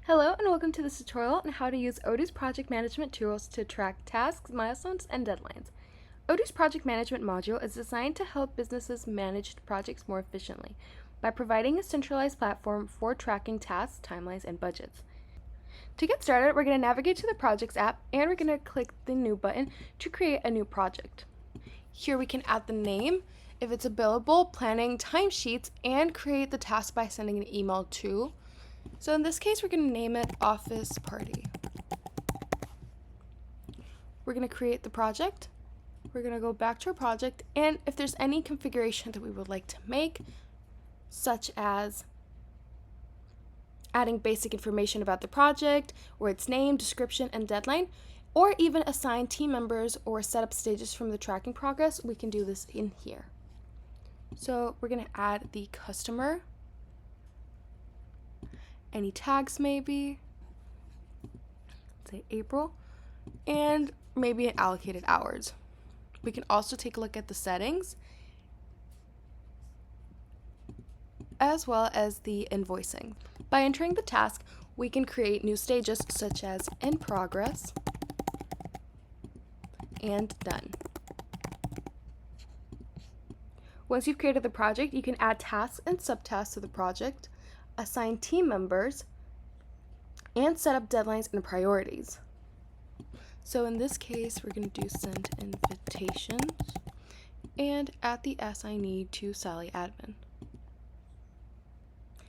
Hello and welcome to this tutorial on how to use Odoo's project management tools to track tasks, milestones, and deadlines. Odoo's project management module is designed to help businesses manage projects more efficiently by providing a centralized platform for tracking tasks, timelines, and budgets. To get started, we're going to navigate to the Projects app and we're going to click the New button to create a new project. Here we can add the name, if it's a billable, planning, timesheets, and create the task by sending an email to. So in this case, we're going to name it Office Party. We're going to create the project. We're going to go back to our project, and if there's any configuration that we would like to make, such as adding basic information about the project, or its name, description, and deadline, or even assign team members or set up stages from the tracking progress, we can do this in here. So we're going to add the customer, any tags maybe, say April, and maybe allocated hours. We can also take a look at the settings as well as the invoicing. By entering the task, we can create new stages such as in progress and done. Once you've created the project, you can add tasks and subtasks to the project, assign team members, and set up deadlines and priorities. So in this case, we're going to do send invitations and add the assignee to Sally admin.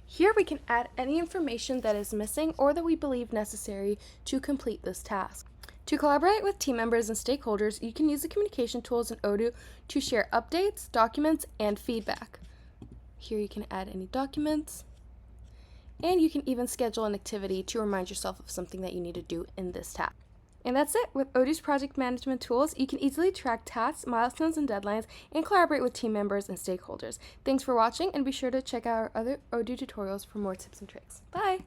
Here we can add any information that is missing or that we believe necessary to complete this task. To collaborate with team members and stakeholders, you can use the communication tools in Odoo to share updates, documents, and feedback. Here you can add any documents, and you can even schedule an activity to remind yourself of something that you need to do in this task. And that's it. With Odoo's project management tools, you can easily track tasks, milestones, and deadlines, and collaborate with team members and stakeholders. Thanks for watching, and be sure to check out our other Odoo tutorials for more tips and tricks. Bye!